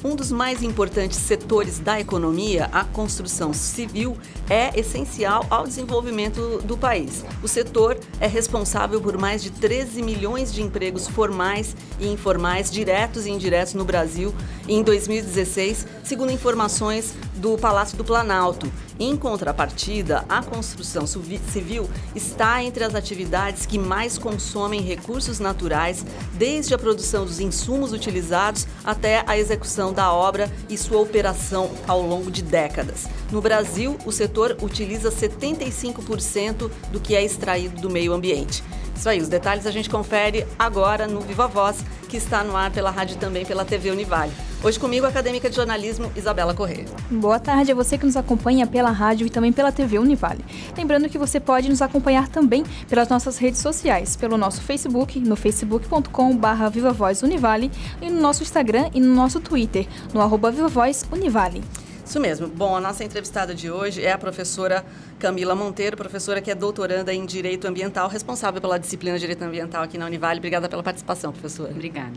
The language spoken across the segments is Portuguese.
Um dos mais importantes setores da economia, a construção civil, é essencial ao desenvolvimento do país. O setor é responsável por mais de 13 milhões de empregos formais e informais, diretos e indiretos no Brasil em 2016, segundo informações do Palácio do Planalto. Em contrapartida, a construção civil está entre as atividades que mais consomem recursos naturais, desde a produção dos insumos utilizados até a execução da obra e sua operação ao longo de décadas. No Brasil, o setor utiliza 75% do que é extraído do meio ambiente. Isso aí, os detalhes a gente confere agora no Viva Voz, que está no ar pela rádio e também pela TV Univale. Hoje comigo, a acadêmica de jornalismo Isabela Corrêa. Boa tarde a você que nos acompanha pela rádio e também pela TV Univale. Lembrando que você pode nos acompanhar também pelas nossas redes sociais, pelo nosso Facebook, no facebook.com/VivaVozUnivale e no nosso Instagram e no nosso Twitter, no @VivaVozUnivale. Isso mesmo. Bom, a nossa entrevistada de hoje é a professora Camila Monteiro, professora que é doutoranda em Direito Ambiental, responsável pela disciplina de Direito Ambiental aqui na Univale. Obrigada pela participação, professora. Obrigada.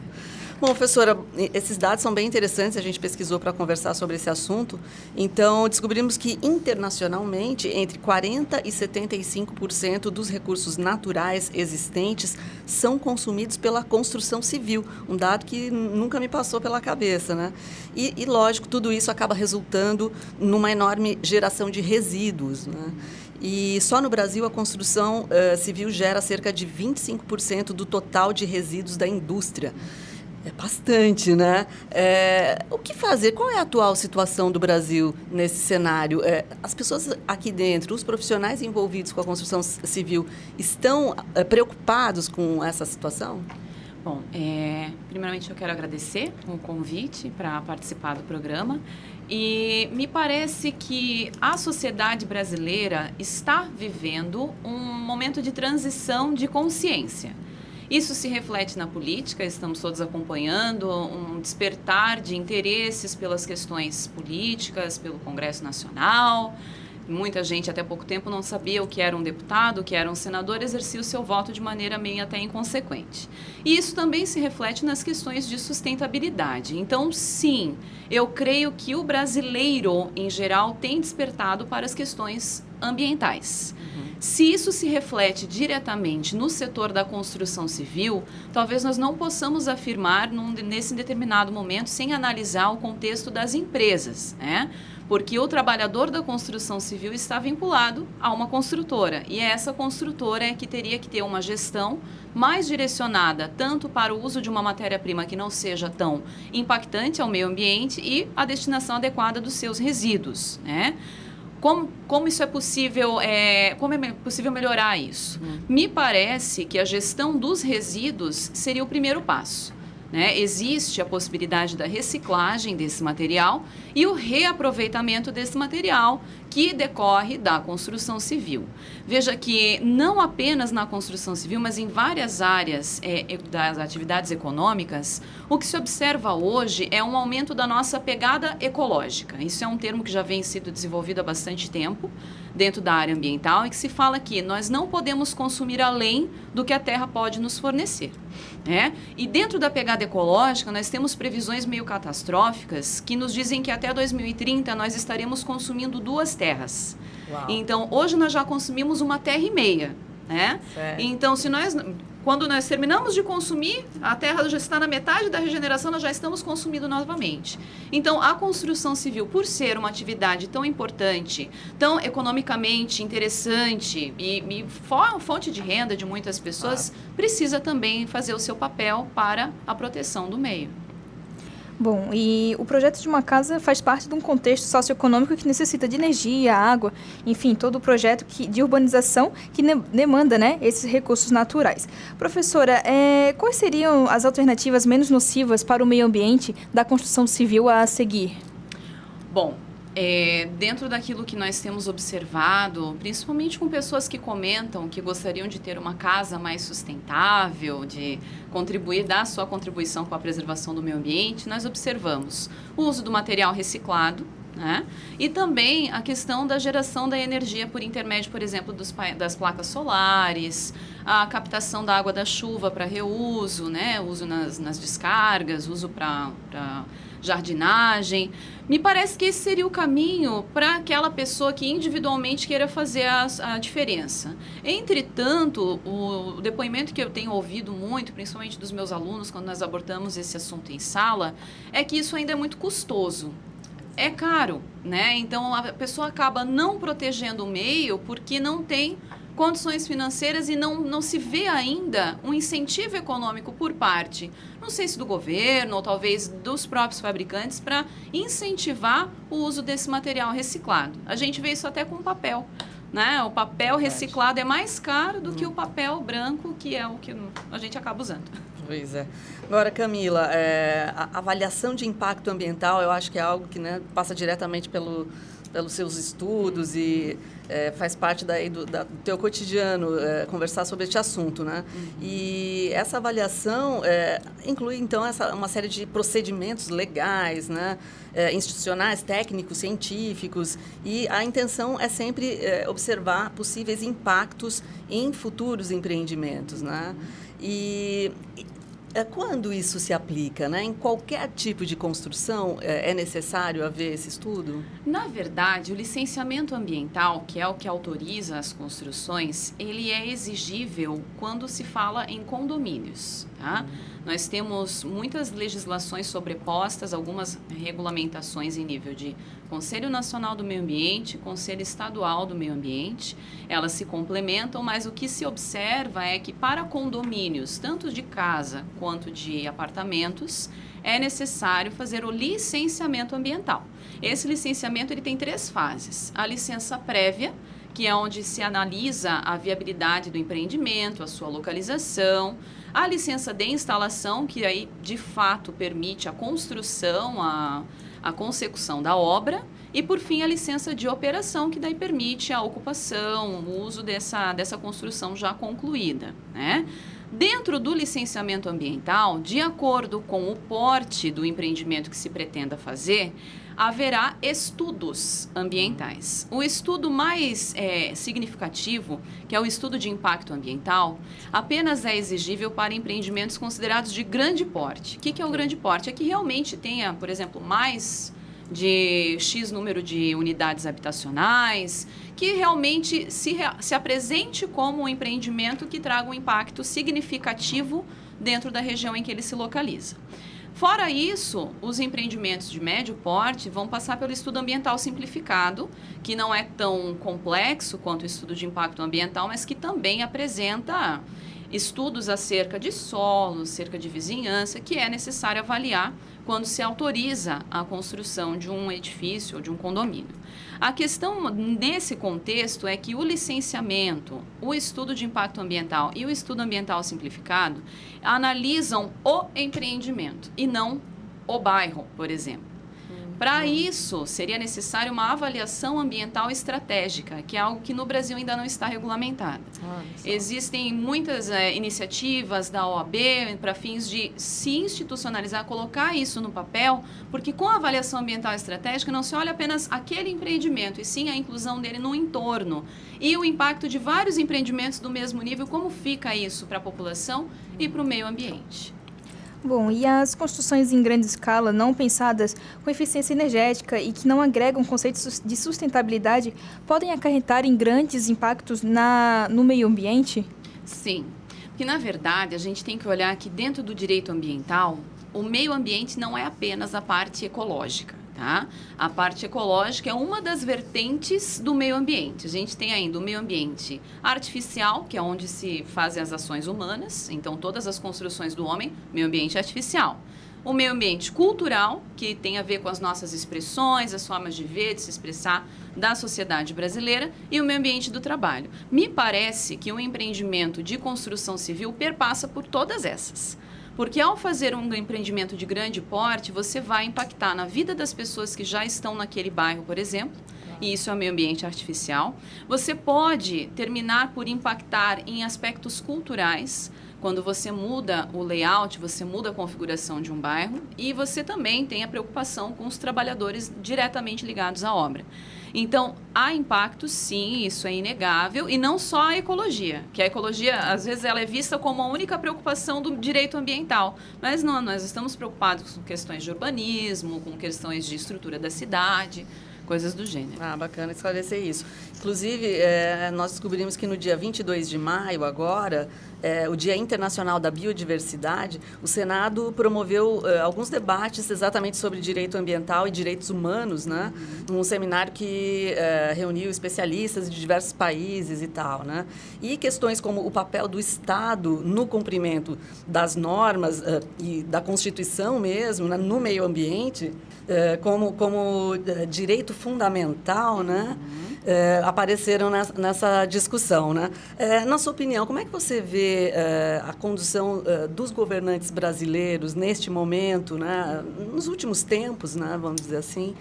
Bom, professora, esses dados são bem interessantes, a gente pesquisou para conversar sobre esse assunto. Então, descobrimos que internacionalmente, entre 40% e 75% dos recursos naturais existentes são consumidos pela construção civil, um dado que nunca me passou pela cabeça, né? E lógico, tudo isso acaba resultando numa enorme geração de resíduos, né? E só no Brasil a construção civil gera cerca de 25% do total de resíduos da indústria. É bastante, né? O que fazer? Qual é a atual situação do Brasil nesse cenário? As pessoas aqui dentro, os profissionais envolvidos com a construção civil, estão preocupados com essa situação? Bom, primeiramente eu quero agradecer o convite para participar do programa e me parece que a sociedade brasileira está vivendo um momento de transição de consciência. Isso se reflete na política, estamos todos acompanhando um despertar de interesses pelas questões políticas, pelo Congresso Nacional. Muita gente até pouco tempo não sabia o que era um deputado, o que era um senador, exercia o seu voto de maneira meio até inconsequente. E isso também se reflete nas questões de sustentabilidade. Então, sim, eu creio que o brasileiro, em geral, tem despertado para as questões ambientais. Se isso se reflete diretamente no setor da construção civil, talvez nós não possamos afirmar nesse determinado momento sem analisar o contexto das empresas, né? Porque o trabalhador da construção civil está vinculado a uma construtora e essa construtora que teria que ter uma gestão mais direcionada tanto para o uso de uma matéria-prima que não seja tão impactante ao meio ambiente e a destinação adequada dos seus resíduos, né? Como isso é possível, como é possível melhorar isso? Me parece que a gestão dos resíduos seria o primeiro passo, né? Existe a possibilidade da reciclagem desse material e o reaproveitamento desse material que decorre da construção civil. Veja que não apenas na construção civil, mas em várias áreas das atividades econômicas, o que se observa hoje é um aumento da nossa pegada ecológica. Isso é um termo que já vem sendo desenvolvido há bastante tempo dentro da área ambiental e que se fala que nós não podemos consumir além do que a terra pode nos fornecer, né? E dentro da pegada ecológica, nós temos previsões meio catastróficas que nos dizem que até 2030 nós estaremos consumindo 2 terras. Uau. Então, hoje nós já consumimos 1,5 terra, né? Certo. Então, quando nós terminamos de consumir, a terra já está na metade da regeneração, nós já estamos consumindo novamente. Então, a construção civil, por ser uma atividade tão importante, tão economicamente interessante e fonte de renda de muitas pessoas, precisa também fazer o seu papel para a proteção do meio. Bom, e o projeto de uma casa faz parte de um contexto socioeconômico que necessita de energia, água, enfim, todo o projeto de urbanização que demanda, né, esses recursos naturais. Professora, quais seriam as alternativas menos nocivas para o meio ambiente da construção civil a seguir? Bom, dentro daquilo que nós temos observado, principalmente com pessoas que comentam que gostariam de ter uma casa mais sustentável, de dar a sua contribuição com a preservação do meio ambiente, nós observamos o uso do material reciclado, né? E também a questão da geração da energia por intermédio, por exemplo, das placas solares, a captação da água da chuva para reuso, né? Uso nas descargas, uso para jardinagem. Me parece que esse seria o caminho para aquela pessoa que individualmente queira fazer a diferença. Entretanto, o depoimento que eu tenho ouvido muito, principalmente dos meus alunos, quando nós abordamos esse assunto em sala, é que isso ainda é muito custoso. É caro, né? Então, a pessoa acaba não protegendo o meio porque não tem condições financeiras e não se vê ainda um incentivo econômico por parte, não sei se do governo ou talvez dos próprios fabricantes, para incentivar o uso desse material reciclado. A gente vê isso até com o papel, né? O papel reciclado é mais caro do que o papel branco, que é o que a gente acaba usando. Pois é. Agora, Camila, a avaliação de impacto ambiental, eu acho que é algo que, né, passa diretamente pelos seus estudos e faz parte do teu cotidiano conversar sobre este assunto, né? E essa avaliação inclui, então, uma série de procedimentos legais, né? Institucionais, técnicos, científicos, e a intenção é sempre observar possíveis impactos em futuros empreendimentos, né? E quando isso se aplica, né? Em qualquer tipo de construção, é necessário haver esse estudo? Na verdade, o licenciamento ambiental, que é o que autoriza as construções, ele é exigível quando se fala em condomínios, tá? Nós temos muitas legislações sobrepostas, algumas regulamentações em nível de Conselho Nacional do Meio Ambiente, Conselho Estadual do Meio Ambiente. Elas se complementam, mas o que se observa é que para condomínios, tanto de casa quanto de apartamentos, é necessário fazer o licenciamento ambiental. Esse licenciamento ele tem 3 fases. A licença prévia, que é onde se analisa a viabilidade do empreendimento, a sua localização. A licença de instalação, que aí de fato permite a construção, a consecução da obra. E por fim a licença de operação, que daí permite a ocupação, o uso dessa construção já concluída, né? Dentro do licenciamento ambiental, de acordo com o porte do empreendimento que se pretenda fazer, haverá estudos ambientais. O estudo mais significativo, que é o estudo de impacto ambiental, apenas é exigível para empreendimentos considerados de grande porte. O que é o grande porte? É que realmente tenha, por exemplo, mais de X número de unidades habitacionais, que realmente se apresente como um empreendimento que traga um impacto significativo dentro da região em que ele se localiza. Fora isso, os empreendimentos de médio porte vão passar pelo estudo ambiental simplificado, que não é tão complexo quanto o estudo de impacto ambiental, mas que também apresenta estudos acerca de solo, acerca de vizinhança, que é necessário avaliar quando se autoriza a construção de um edifício ou de um condomínio. A questão nesse contexto é que o licenciamento, o estudo de impacto ambiental e o estudo ambiental simplificado analisam o empreendimento e não o bairro, por exemplo. Para isso, seria necessário uma avaliação ambiental estratégica, que é algo que no Brasil ainda não está regulamentado. Existem muitas iniciativas da OAB para fins de se institucionalizar, colocar isso no papel, porque com a avaliação ambiental estratégica não se olha apenas aquele empreendimento, e sim a inclusão dele no entorno e o impacto de vários empreendimentos do mesmo nível, como fica isso para a população e para o meio ambiente. Bom, e as construções em grande escala, não pensadas com eficiência energética e que não agregam conceitos de sustentabilidade, podem acarretar em grandes impactos no meio ambiente? Sim, porque na verdade a gente tem que olhar que dentro do direito ambiental, o meio ambiente não é apenas a parte ecológica. Tá? A parte ecológica é uma das vertentes do meio ambiente. A gente tem ainda o meio ambiente artificial, que é onde se fazem as ações humanas, então todas as construções do homem, meio ambiente artificial. O meio ambiente cultural, que tem a ver com as nossas expressões, as formas de ver, de se expressar da sociedade brasileira, e o meio ambiente do trabalho. Me parece que um empreendimento de construção civil perpassa por todas essas. Porque ao fazer um empreendimento de grande porte, você vai impactar na vida das pessoas que já estão naquele bairro, por exemplo, e isso é o meio ambiente artificial. Você pode terminar por impactar em aspectos culturais, quando você muda o layout, você muda a configuração de um bairro e você também tem a preocupação com os trabalhadores diretamente ligados à obra. Então, há impactos, sim, isso é inegável, e não só a ecologia, que a ecologia, às vezes, ela é vista como a única preocupação do direito ambiental, mas não, nós estamos preocupados com questões de urbanismo, com questões de estrutura da cidade, coisas do gênero. Ah, bacana esclarecer isso. Inclusive, nós descobrimos que no dia 22 de maio, agora, o Dia Internacional da Biodiversidade, o Senado promoveu alguns debates exatamente sobre direito ambiental e direitos humanos, né? Um seminário que reuniu especialistas de diversos países e tal, né? E questões como o papel do Estado no cumprimento das normas e da Constituição mesmo, né? No meio ambiente, como direito fundamental, né? Apareceram nessa discussão, né? Na sua opinião, como é que você vê a condução dos governantes brasileiros neste momento, né? Nos últimos tempos, né? Vamos dizer assim,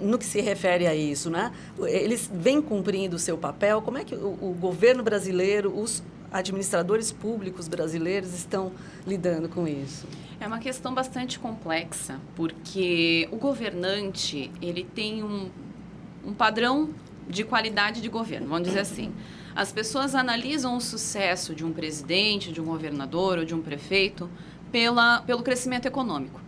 no que se refere a isso, né? Eles vêm cumprindo o seu papel? Como é que o governo brasileiro, os administradores públicos brasileiros estão lidando com isso? É uma questão bastante complexa, porque o governante, ele tem um padrão de qualidade de governo, vamos dizer assim. As pessoas analisam o sucesso de um presidente, de um governador ou de um prefeito pelo crescimento econômico.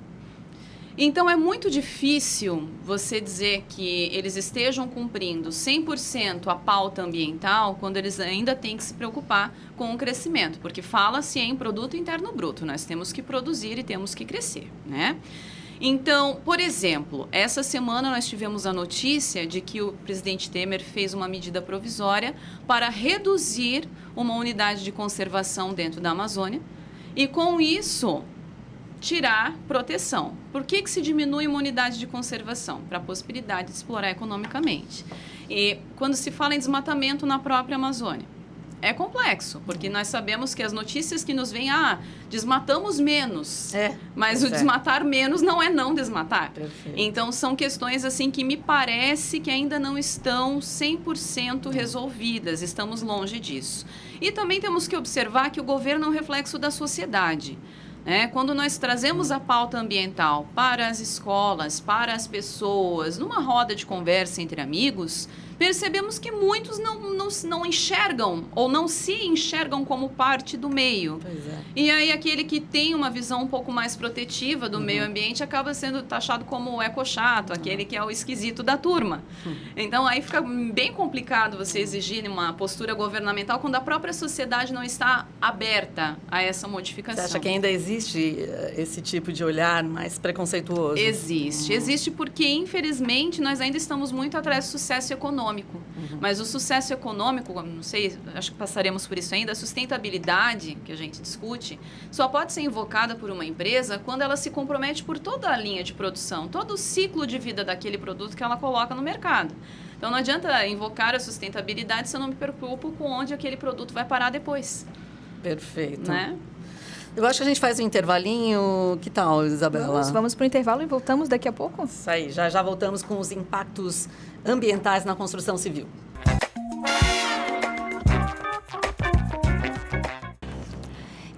Então, é muito difícil você dizer que eles estejam cumprindo 100% a pauta ambiental quando eles ainda têm que se preocupar com o crescimento, porque fala-se em produto interno bruto, nós temos que produzir e temos que crescer, né? Então, por exemplo, essa semana nós tivemos a notícia de que o presidente Temer fez uma medida provisória para reduzir uma unidade de conservação dentro da Amazônia e, com isso, tirar proteção. Por que se diminui uma unidade de conservação? Para a possibilidade de explorar economicamente. E quando se fala em desmatamento na própria Amazônia, é complexo, porque nós sabemos que as notícias que nos vêm, desmatamos menos. Mas o desmatar menos não é não desmatar. Perfeito. Então, são questões assim que me parece que ainda não estão 100% resolvidas. Estamos longe disso. E também temos que observar que o governo é um reflexo da sociedade. Quando nós trazemos a pauta ambiental para as escolas, para as pessoas, numa roda de conversa entre amigos, percebemos que muitos não enxergam ou não se enxergam como parte do meio. Pois é. E aí aquele que tem uma visão um pouco mais protetiva do meio ambiente acaba sendo taxado como o ecochato, aquele que é o esquisito da turma. Então aí fica bem complicado você exigir uma postura governamental quando a própria sociedade não está aberta a essa modificação. Você acha que ainda existe esse tipo de olhar mais preconceituoso? Existe porque, infelizmente, nós ainda estamos muito atrás do sucesso econômico. Mas o sucesso econômico, não sei, acho que passaremos por isso ainda, a sustentabilidade que a gente discute, só pode ser invocada por uma empresa quando ela se compromete por toda a linha de produção, todo o ciclo de vida daquele produto que ela coloca no mercado. Então, não adianta invocar a sustentabilidade se eu não me preocupo com onde aquele produto vai parar depois. Perfeito. Né? Eu acho que a gente faz um intervalinho. Que tal, Isabela? Vamos para o intervalo e voltamos daqui a pouco? Isso aí, já voltamos com os impactos ambientais na construção civil.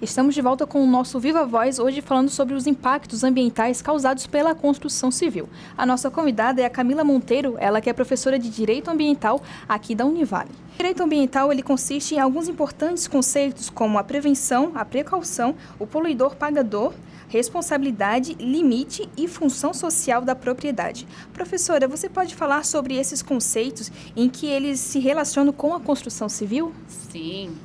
Estamos de volta com o nosso Viva Voz, hoje falando sobre os impactos ambientais causados pela construção civil. A nossa convidada é a Camila Monteiro, ela que é professora de Direito Ambiental aqui da Univale. O direito ambiental ele consiste em alguns importantes conceitos como a prevenção, a precaução, o poluidor-pagador, responsabilidade, limite e função social da propriedade. Professora, você pode falar sobre esses conceitos em que eles se relacionam com a construção civil? Sim.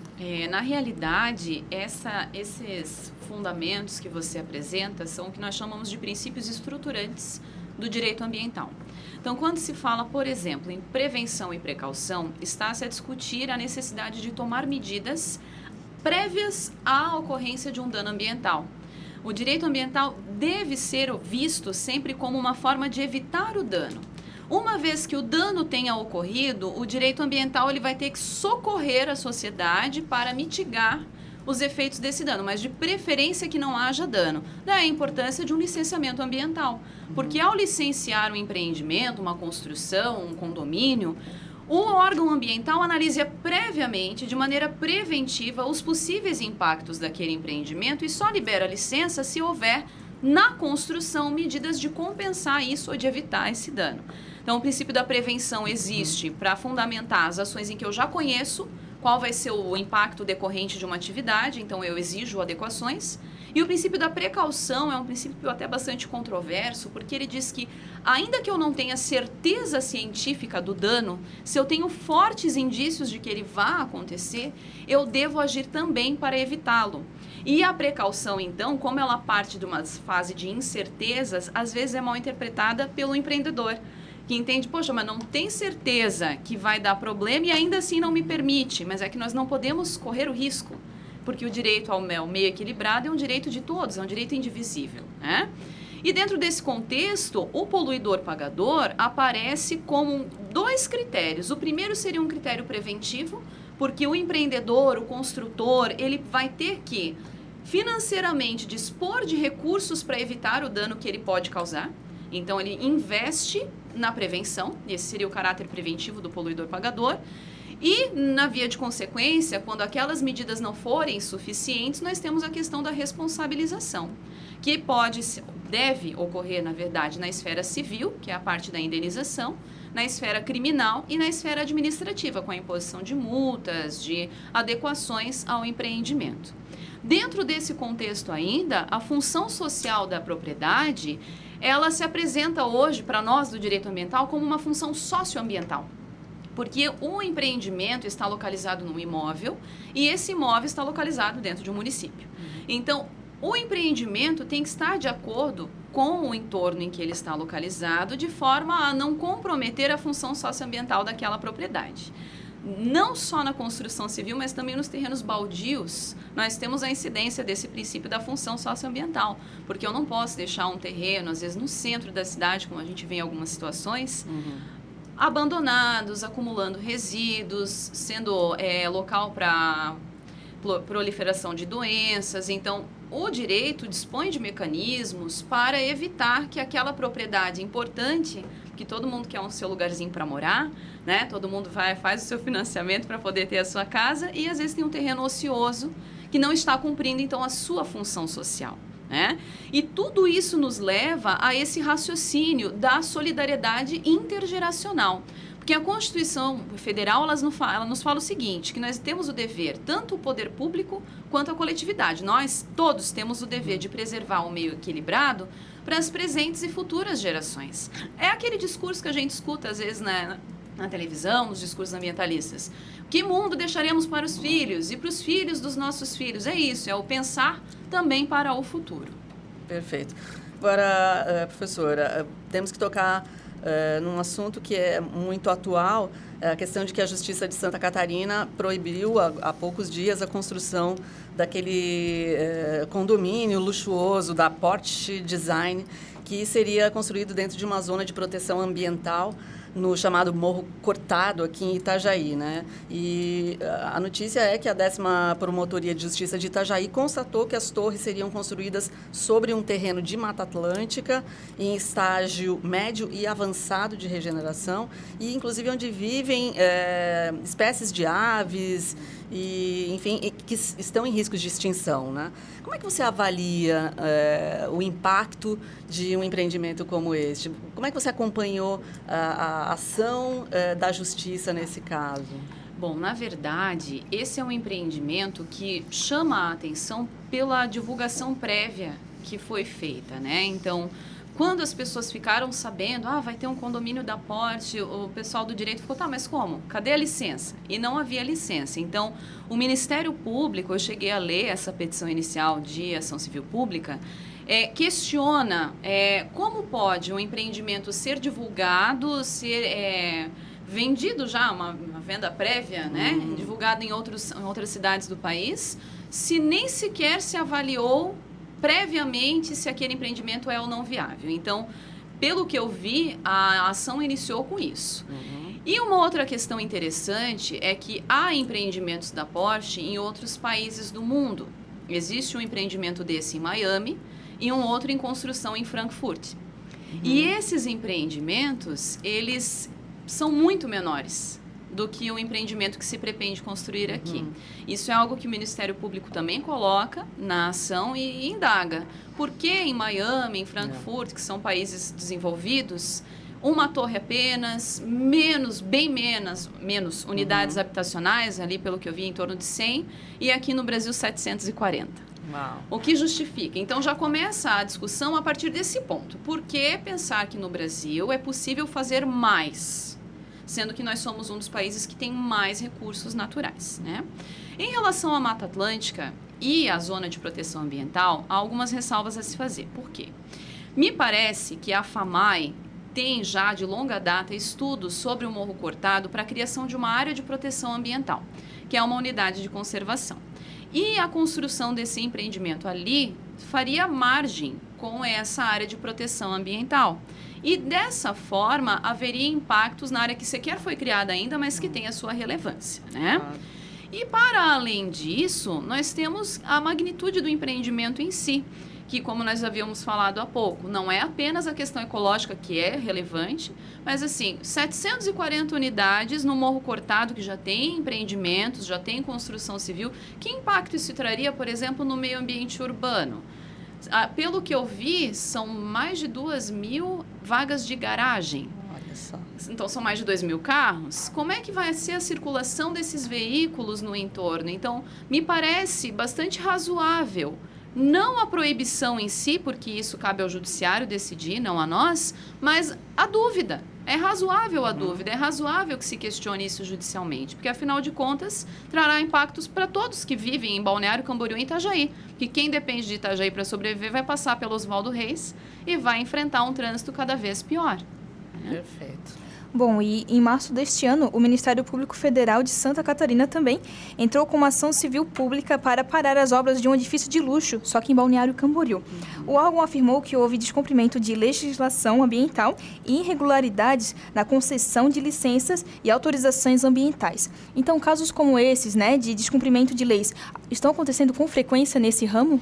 Na realidade, esses fundamentos que você apresenta são o que nós chamamos de princípios estruturantes do direito ambiental. Então, quando se fala, por exemplo, em prevenção e precaução, está-se a discutir a necessidade de tomar medidas prévias à ocorrência de um dano ambiental. O direito ambiental deve ser visto sempre como uma forma de evitar o dano. Uma vez que o dano tenha ocorrido, o direito ambiental ele vai ter que socorrer a sociedade para mitigar os efeitos desse dano, mas de preferência que não haja dano. Daí a importância de um licenciamento ambiental, porque ao licenciar um empreendimento, uma construção, um condomínio, o órgão ambiental analise previamente, de maneira preventiva, os possíveis impactos daquele empreendimento e só libera a licença se houver na construção medidas de compensar isso ou de evitar esse dano. Então, o princípio da prevenção existe para fundamentar as ações em que eu já conheço qual vai ser o impacto decorrente de uma atividade, então eu exijo adequações. E o princípio da precaução é um princípio até bastante controverso, porque ele diz que, ainda que eu não tenha certeza científica do dano, se eu tenho fortes indícios de que ele vá acontecer, eu devo agir também para evitá-lo. E a precaução, então, como ela parte de uma fase de incertezas, às vezes é mal interpretada pelo empreendedor, que entende, poxa, mas não tem certeza que vai dar problema e ainda assim não me permite, mas é que nós não podemos correr o risco, porque o direito ao meio equilibrado é um direito de todos, é um direito indivisível, né? E dentro desse contexto, o poluidor-pagador aparece como 2 critérios. O primeiro seria um critério preventivo, porque o empreendedor, o construtor, ele vai ter que financeiramente dispor de recursos para evitar o dano que ele pode causar. Então, ele investe na prevenção, esse seria o caráter preventivo do poluidor-pagador. E, na via de consequência, quando aquelas medidas não forem suficientes, nós temos a questão da responsabilização, que deve ocorrer, na verdade, na esfera civil, que é a parte da indenização, na esfera criminal e na esfera administrativa, com a imposição de multas, de adequações ao empreendimento. Dentro desse contexto ainda, a função social da propriedade, ela se apresenta hoje, para nós do direito ambiental, como uma função socioambiental. Porque o empreendimento está localizado num imóvel e esse imóvel está localizado dentro de um município. Então, o empreendimento tem que estar de acordo com o entorno em que ele está localizado, de forma a não comprometer a função socioambiental daquela propriedade. Não só na construção civil, mas também nos terrenos baldios, nós temos a incidência desse princípio da função socioambiental, porque eu não posso deixar um terreno, às vezes no centro da cidade, como a gente vê em algumas situações, abandonados, acumulando resíduos, sendo local para proliferação de doenças. Então, o direito dispõe de mecanismos para evitar que aquela propriedade importante, que todo mundo quer um seu lugarzinho para morar, né? Todo mundo faz o seu financiamento para poder ter a sua casa e às vezes tem um terreno ocioso que não está cumprindo então a sua função social, né? E tudo isso nos leva a esse raciocínio da solidariedade intergeracional. Porque a Constituição Federal ela nos fala o seguinte, que nós temos o dever, tanto o poder público quanto a coletividade. Nós todos temos o dever de preservar o meio equilibrado para as presentes e futuras gerações. É aquele discurso que a gente escuta às vezes na televisão, nos discursos ambientalistas. Que mundo deixaremos para os filhos e para os filhos dos nossos filhos? É isso, é o pensar também para o futuro. Perfeito. Agora, professora, temos que tocar num assunto que é muito atual, a questão de que a Justiça de Santa Catarina proibiu há poucos dias a construção daquele condomínio luxuoso da Porsche Design, que seria construído dentro de uma zona de proteção ambiental no chamado Morro Cortado, aqui em Itajaí, né? E a notícia é que a 10ª Promotoria de Justiça de Itajaí constatou que as torres seriam construídas sobre um terreno de Mata Atlântica, em estágio médio e avançado de regeneração, e inclusive onde vivem espécies de aves, e, enfim, que estão em risco de extinção, né? Como é que você avalia o impacto de um empreendimento como este? Como é que você acompanhou a ação da Justiça nesse caso? Bom, na verdade, esse é um empreendimento que chama a atenção pela divulgação prévia que foi feita, né? Então, quando as pessoas ficaram sabendo, vai ter um condomínio da Porsche, o pessoal do direito ficou, tá, mas como? Cadê a licença? E não havia licença. Então, o Ministério Público, eu cheguei a ler essa petição inicial de ação civil pública, questiona como pode um empreendimento ser divulgado, ser vendido já, uma venda prévia, né? Divulgado em outras cidades do país, se nem sequer se avaliou previamente se aquele empreendimento é ou não viável. Então, pelo que eu vi, a ação iniciou com isso. E uma outra questão interessante é que há empreendimentos da Porsche em outros países do mundo. Existe um empreendimento desse em Miami e um outro em construção em Frankfurt. E esses empreendimentos, eles são muito menores do que o empreendimento que se pretende construir aqui. Isso é algo que o Ministério Público também coloca na ação e indaga. Por que em Miami, em Frankfurt, que são países desenvolvidos, uma torre apenas, bem menos unidades habitacionais, ali pelo que eu vi, em torno de 100, e aqui no Brasil 740. Uau. O que justifica? Então, já começa a discussão a partir desse ponto. Por que pensar que no Brasil é possível fazer mais, sendo que nós somos um dos países que tem mais recursos naturais, né? Em relação à Mata Atlântica e à zona de proteção ambiental, há algumas ressalvas a se fazer. Por quê? Me parece que a FAMAI tem já de longa data estudos sobre o Morro Cortado para a criação de uma área de proteção ambiental, que é uma unidade de conservação. E a construção desse empreendimento ali faria margem com essa área de proteção ambiental. E dessa forma, haveria impactos na área que sequer foi criada ainda, mas que tem a sua relevância, né? E para além disso, nós temos a magnitude do empreendimento em si, que, como nós havíamos falado há pouco, não é apenas a questão ecológica que é relevante, mas assim, 740 unidades no Morro Cortado, que já tem empreendimentos, já tem construção civil. Que impacto isso traria, por exemplo, no meio ambiente urbano? Pelo que eu vi, são mais de 2.000 vagas de garagem. Olha só. Então, são mais de 2.000 carros. Como é que vai ser a circulação desses veículos no entorno? Então, me parece bastante razoável. Não a proibição em si, porque isso cabe ao judiciário decidir, não a nós, mas a dúvida. É razoável a dúvida, é razoável que se questione isso judicialmente, porque, afinal de contas, trará impactos para todos que vivem em Balneário Camboriú e Itajaí, que quem depende de Itajaí para sobreviver vai passar pelo Oswaldo Reis e vai enfrentar um trânsito cada vez pior. Perfeito. Bom, e em março deste ano, o Ministério Público Federal de Santa Catarina também entrou com uma ação civil pública para parar as obras de um edifício de luxo, só que em Balneário Camboriú. O órgão afirmou que houve descumprimento de legislação ambiental e irregularidades na concessão de licenças e autorizações ambientais. Então, casos como esses, né, de descumprimento de leis, estão acontecendo com frequência nesse ramo?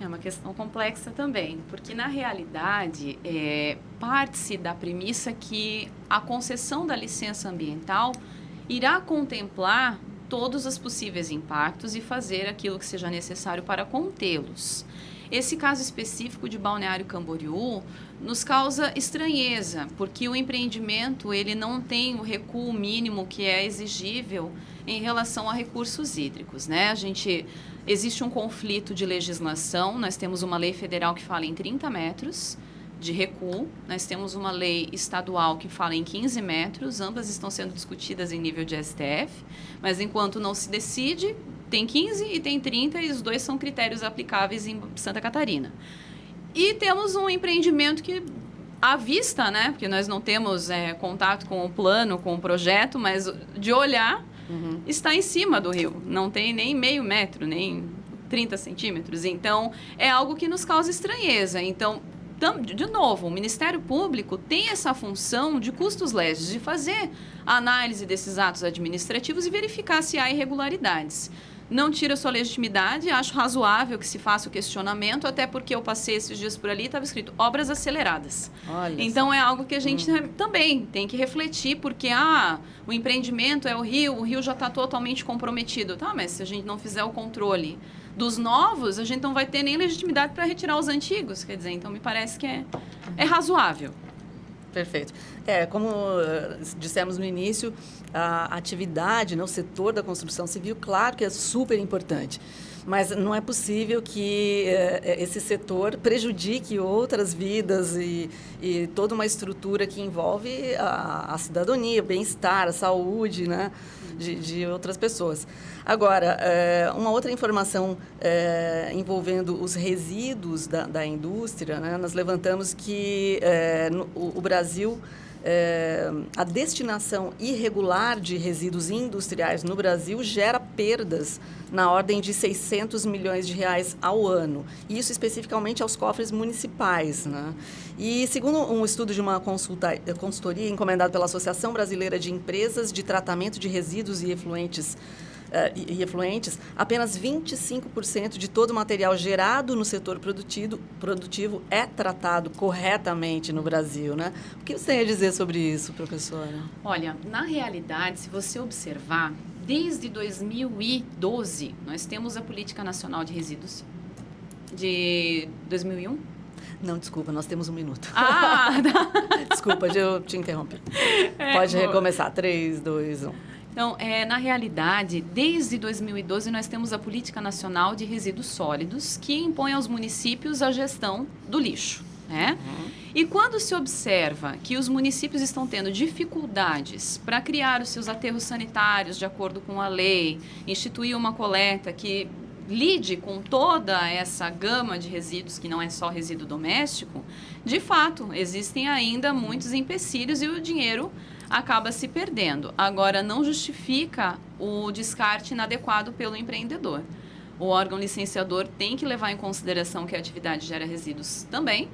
É uma questão complexa também, porque na realidade parte-se da premissa que a concessão da licença ambiental irá contemplar todos os possíveis impactos e fazer aquilo que seja necessário para contê-los. Esse caso específico de Balneário Camboriú nos causa estranheza, porque o empreendimento ele não tem o recuo mínimo que é exigível em relação a recursos hídricos, né? Existe um conflito de legislação, nós temos uma lei federal que fala em 30 metros de recuo, nós temos uma lei estadual que fala em 15 metros, ambas estão sendo discutidas em nível de STF, mas enquanto não se decide, tem 15 e tem 30 e os dois são critérios aplicáveis em Santa Catarina. E temos um empreendimento que, à vista, né, porque nós não temos contato com o plano, com o projeto, mas de olhar, está em cima do rio, não tem nem meio metro, nem 30 centímetros. Então, é algo que nos causa estranheza. Então, de novo, o Ministério Público tem essa função de custos leges, de fazer a análise desses atos administrativos e verificar se há irregularidades. Não tira sua legitimidade, acho razoável que se faça o questionamento, até porque eu passei esses dias por ali e estava escrito obras aceleradas. Olha então, só. é algo que a gente também tem que refletir, porque o empreendimento é o rio já está totalmente comprometido. Tá, mas se a gente não fizer o controle dos novos, a gente não vai ter nem legitimidade para retirar os antigos. Quer dizer, então me parece que é razoável. Perfeito. Como dissemos no início, a atividade, né, o setor da construção civil, claro que é super importante, mas não é possível que esse setor prejudique outras vidas e toda uma estrutura que envolve a cidadania, o bem-estar, a saúde, né, de outras pessoas. Agora, uma outra informação envolvendo os resíduos da indústria, né, nós levantamos que o Brasil... a destinação irregular de resíduos industriais no Brasil gera perdas na ordem de 600 milhões de reais ao ano. Isso especificamente aos cofres municipais, né? E segundo um estudo de uma consultoria encomendada pela Associação Brasileira de Empresas de Tratamento de Resíduos e Efluentes e efluentes, apenas 25% de todo o material gerado no setor produtivo é tratado corretamente no Brasil, né? O que você tem a dizer sobre isso, professora? Olha, na realidade, se você observar, desde 2012, nós temos a Política Nacional de Resíduos de 2001. Não, desculpa, nós temos 1 minuto. Ah! Desculpa, eu te interrompi. Pode recomeçar. 3, 2, 1. Então, na realidade, desde 2012, nós temos a Política Nacional de Resíduos Sólidos, que impõe aos municípios a gestão do lixo, né? E quando se observa que os municípios estão tendo dificuldades para criar os seus aterros sanitários de acordo com a lei, instituir uma coleta que lide com toda essa gama de resíduos, que não é só resíduo doméstico, de fato, existem ainda muitos empecilhos e o dinheiro acaba se perdendo. Agora, não justifica o descarte inadequado pelo empreendedor. O órgão licenciador tem que levar em consideração que a atividade gera resíduos também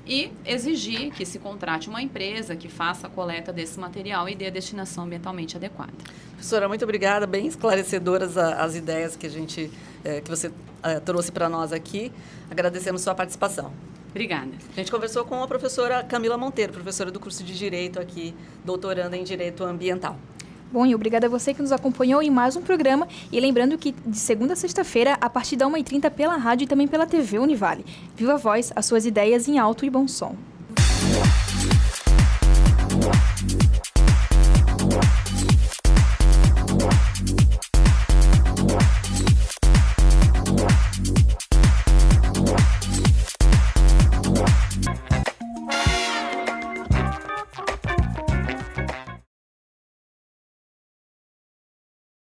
e exigir que se contrate uma empresa que faça a coleta desse material e dê a destinação ambientalmente adequada. Professora, muito obrigada, bem esclarecedoras as ideias que que você trouxe para nós aqui. Agradecemos sua participação. Obrigada. A gente conversou com a professora Camila Monteiro, professora do curso de Direito aqui, doutoranda em Direito Ambiental. Bom, e obrigada a você que nos acompanhou em mais um programa. E lembrando que de segunda a sexta-feira, a partir da 1h30 pela rádio e também pela TV Univale. Viva a Voz, as suas ideias em alto e bom som.